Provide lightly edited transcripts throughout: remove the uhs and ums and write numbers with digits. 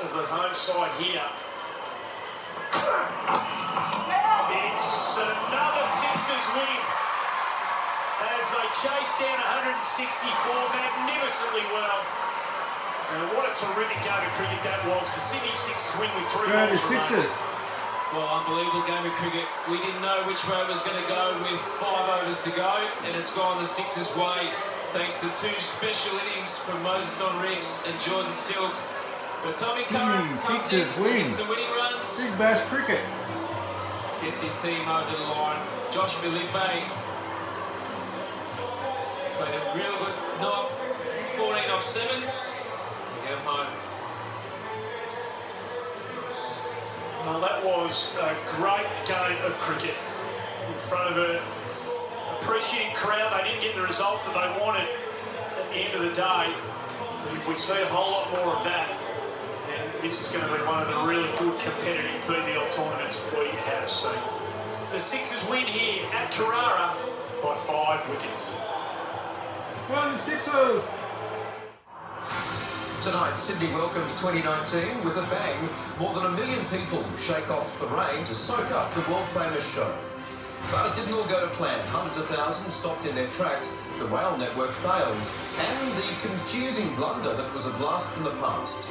of the home side here. It's another Sixers win as they chase down 164 magnificently well. And what a terrific game of cricket that was. The Sydney Sixers win with 3 balls remaining. Well, unbelievable game of cricket. We didn't know which way it was going to go with 5 overs to go, and it's gone the Sixers' way thanks to 2 special innings from Moses Onrix and Jordan Silk. But Tommy Curran comes in, gets the winning runs. Big Bash cricket. Gets his team over the line. Josh Philippe played a real good knock. 14 off 7. Get him home. Well, that was a great game of cricket in front of an appreciative crowd. They didn't get the result that they wanted at the end of the day. If we see a whole lot more of that, then this is going to be one of the really good competitive BBL tournaments we have seen. The Sixers win here at Carrara by 5 wickets. Run Sixers! Tonight, Sydney welcomes 2019 with a bang. More than 1 million people shake off the rain to soak up the world-famous show. But it didn't all go to plan. Hundreds of thousands stopped in their tracks, the rail network fails, and the confusing blunder that was a blast from the past.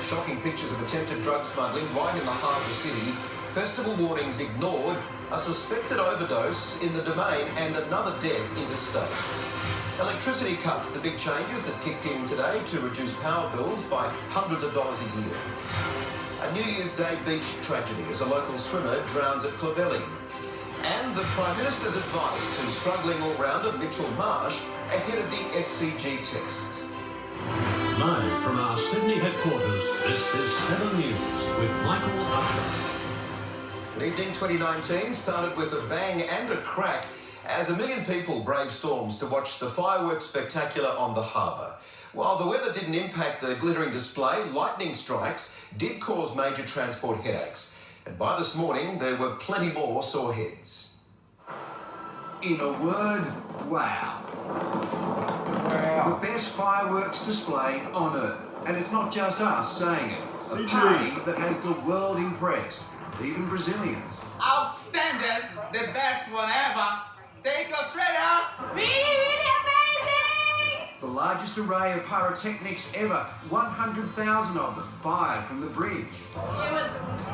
Shocking pictures of attempted drug smuggling right in the heart of the city, festival warnings ignored, a suspected overdose in the Domain, and another death interstate. Electricity cuts, the big changes that kicked in today to reduce power bills by hundreds of dollars a year. A New Year's Day beach tragedy as a local swimmer drowns at Clovelly. And the Prime Minister's advice to struggling all-rounder Mitchell Marsh ahead of the SCG test. Live from our Sydney headquarters, this is 7 News with Michael Usher. Good evening. 2019 started with a bang and a crack as 1 million people braved storms to watch the fireworks spectacular on the harbour. While the weather didn't impact the glittering display, lightning strikes did cause major transport headaches. And by this morning, there were plenty more sore heads. In a word, wow. The best fireworks display on Earth. And it's not just us saying it. A party that has the world impressed, even Brazilians. Outstanding! The best one ever! Take Australia! Really, really amazing! The largest array of pyrotechnics ever, 100,000 of them fired from the bridge. It was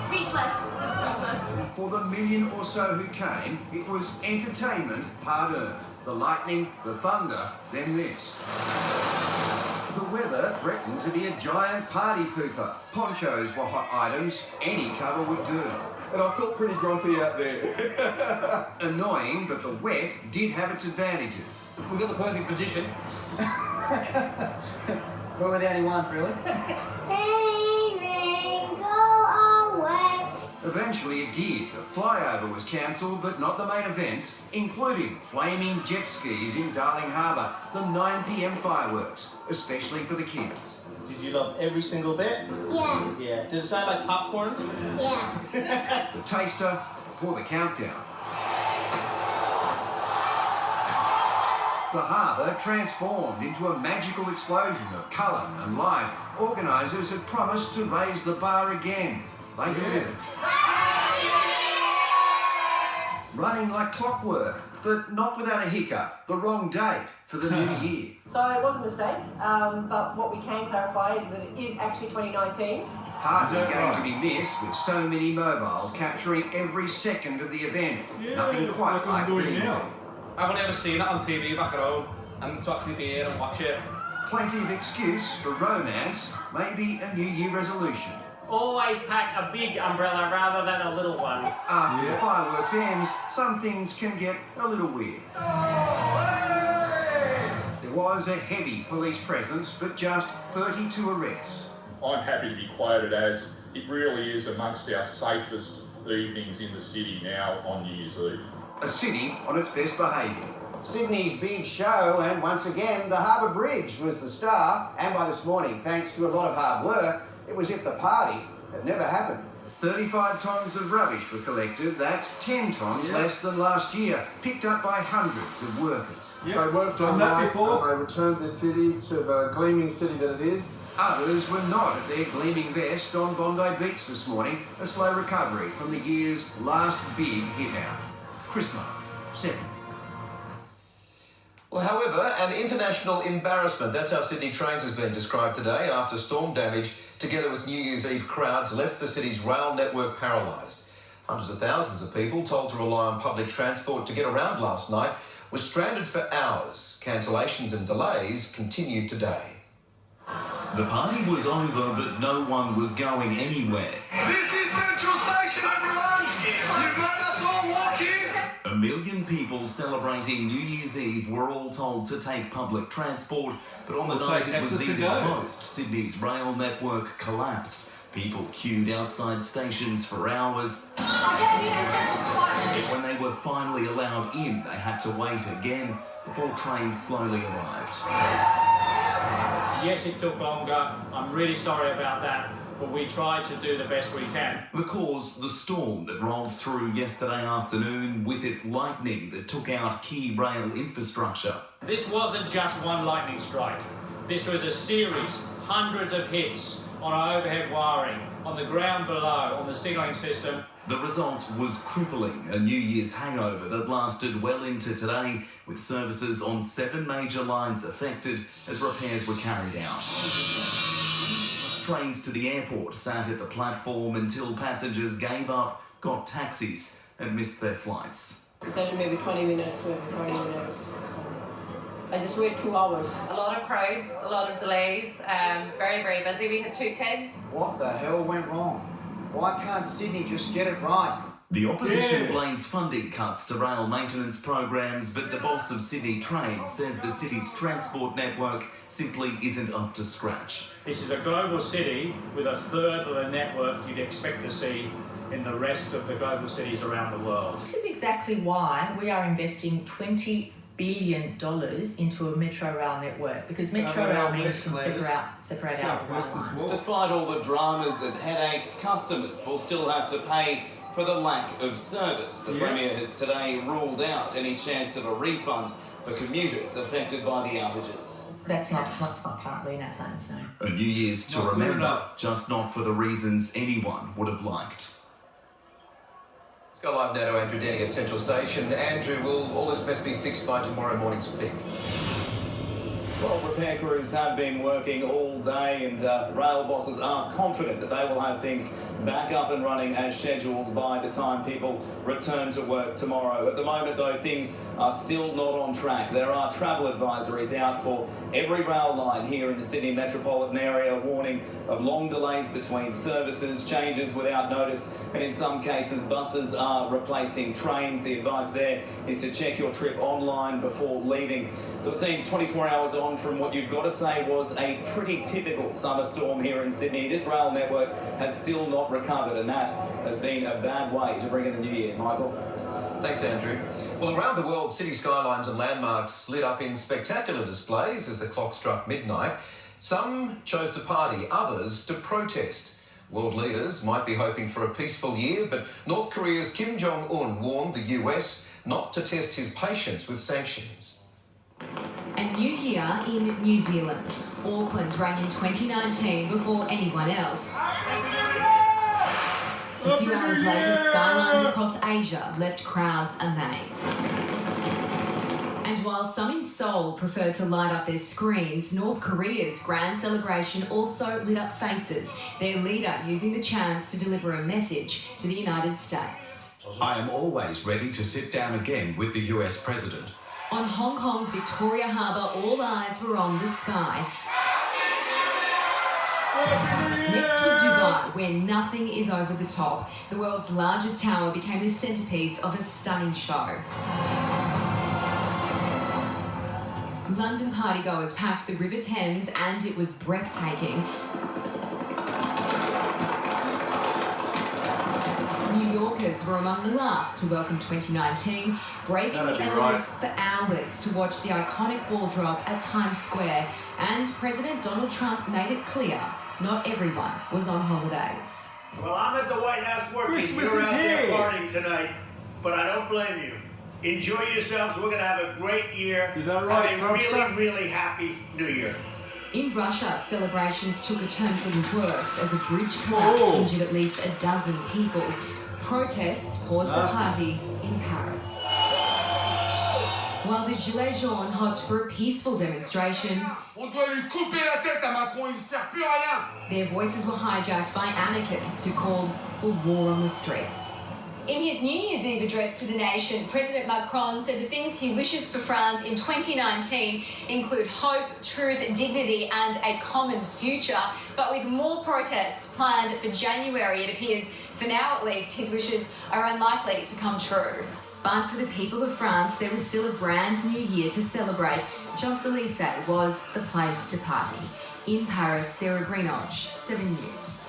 speechless, just speechless. For the 1 million or so who came, it was entertainment hard-earned. The lightning, the thunder, then this. The weather threatened to be a giant party pooper. Ponchos were hot items, any cover would do. And I felt pretty grumpy out there. Annoying, but the wet did have its advantages. We got the perfect position. We were the only ones, really. Rain, rain, go away. Eventually it did. The flyover was cancelled, but not the main events, including flaming jet skis in Darling Harbour, the 9 p.m. fireworks, especially for the kids. Did you love every single bit? Yeah. Yeah. Did it sound like popcorn? Yeah. The taster before the countdown. The harbour transformed into a magical explosion of colour and light. Organisers had promised to raise the bar again. They delivered. Running like clockwork, but not without a hiccup. The wrong date for the new year. So it was a mistake, but what we can clarify is that it is actually 2019. Hardly going to be missed with so many mobiles capturing every second of the event. Nothing quite like being there. I've only ever seen it on TV back at home, and to actually be here and watch it. Plenty of excuse for romance, maybe a New Year resolution. Always pack a big umbrella rather than a little one. After the fireworks ends, some things can get a little weird. There was a heavy police presence, but just 32 arrests. I'm happy to be quoted as, it really is amongst our safest evenings in the city now on New Year's Eve. A city on its best behaviour. Sydney's big show, and once again the Harbour Bridge was the star, and by this morning, thanks to a lot of hard work, it was as if the party had never happened. 35 tonnes of rubbish were collected. That's 10 tonnes less than last year, picked up by hundreds of workers. They worked on that before. They returned the city to the gleaming city that it is. Others were not at their gleaming best on Bondi Beach this morning, a slow recovery from the year's last big hit-out. Chris Marr, 7. Well, however, an international embarrassment. That's how Sydney Trains has been described today after storm damage, together with New Year's Eve crowds, left the city's rail network paralysed. Hundreds of thousands of people, told to rely on public transport to get around last night, were stranded for hours. Cancellations and delays continued today. The party was over, but no one was going anywhere. This is Central Station, everyone! You've let us all walk here! 1 million people celebrating New Year's Eve were all told to take public transport, but on the night it was needed most, Sydney's rail network collapsed. People queued outside stations for hours. When they were finally allowed in, they had to wait again before trains slowly arrived. Yes, it took longer. I'm really sorry about that, but we tried to do the best we can. The cause, the storm that rolled through yesterday afternoon, with it lightning that took out key rail infrastructure. This wasn't just one lightning strike. This was a series, hundreds of hits on our overhead wiring, on the ground below, on the signalling system. The result was crippling, a New Year's hangover that lasted well into today, with services on 7 major lines affected as repairs were carried out. Trains to the airport sat at the platform until passengers gave up, got taxis and missed their flights. It's only maybe 20 minutes, maybe 30 minutes. I just wait 2 hours. A lot of crowds, a lot of delays, very, very busy. We had 2 kids. What the hell went wrong? Why can't Sydney just get it right? The opposition blames funding cuts to rail maintenance programs, but the boss of Sydney Trains says the city's transport network simply isn't up to scratch. This is a global city with a third of the network you'd expect to see in the rest of the global cities around the world. This is exactly why we are investing $20 billion into a metro rail network, because metro rail means you can separate out the lines. Despite all the dramas and headaches, customers will still have to pay for the lack of service. The Premier has today ruled out any chance of a refund for commuters affected by the outages. That's not currently in our plans, no. A New Year's to remember, just not for the reasons anyone would have liked. Let's go live now to Andrew Denning at Central Station. Andrew, will all this mess be fixed by tomorrow morning's peak? Well, repair crews have been working all day, and rail bosses are confident that they will have things back up and running as scheduled by the time people return to work tomorrow. At the moment, though, things are still not on track. There are travel advisories out for every rail line here in the Sydney metropolitan area, warning of long delays between services, changes without notice, and in some cases, buses are replacing trains. The advice there is to check your trip online before leaving. So it seems 24 hours on from what you've got to say was a pretty typical summer storm here in Sydney. This rail network has still not recovered, and that has been a bad way to bring in the new year. Michael? Thanks, Andrew. Well, around the world, city skylines and landmarks lit up in spectacular displays as the clock struck midnight. Some chose to party, others to protest. World leaders might be hoping for a peaceful year, but North Korea's Kim Jong-un warned the US not to test his patience with sanctions. A new year in New Zealand. Auckland rang in 2019 before anyone else. A few hours later, skylines across Asia left crowds amazed. And while some in Seoul preferred to light up their screens, North Korea's grand celebration also lit up faces, their leader using the chance to deliver a message to the United States. I am always ready to sit down again with the US President. On Hong Kong's Victoria Harbour, all eyes were on the sky. Next was Dubai, where nothing is over the top. The world's largest tower became the centrepiece of a stunning show. London partygoers packed the River Thames and it was breathtaking. New Yorkers were among the last to welcome 2019, braving the elements for hours to watch the iconic ball drop at Times Square. And President Donald Trump made it clear not everyone was on holidays. Well, I'm at the White House working. Christmas You're is out there here. partying tonight, but I don't blame you. Enjoy yourselves. We're going to have a great year. Is that right, Have a Trumpster? really, really happy New Year. In Russia, celebrations took a turn for the worst as a bridge collapse injured at least a dozen people. Protests paused the party in Paris. While the Gilets jaunes hoped for a peaceful demonstration, their voices were hijacked by anarchists who called for war on the streets. In his New Year's Eve address to the nation, President Macron said the things he wishes for France in 2019 include hope, truth, dignity and a common future. But with more protests planned for January, it appears, for now at least, his wishes are unlikely to come true. But for the people of France, there was still a brand new year to celebrate. Champs-Élysées was the place to party. In Paris, Sarah Greenoge, 7 News.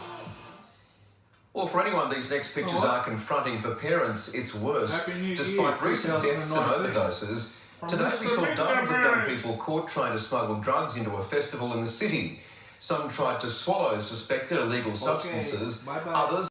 Well, for anyone these next pictures are confronting, for parents, it's worse. Despite recent deaths and overdoses, today we saw dozens of young people caught trying to smuggle drugs into a festival in the city. Some tried to swallow suspected illegal substances, others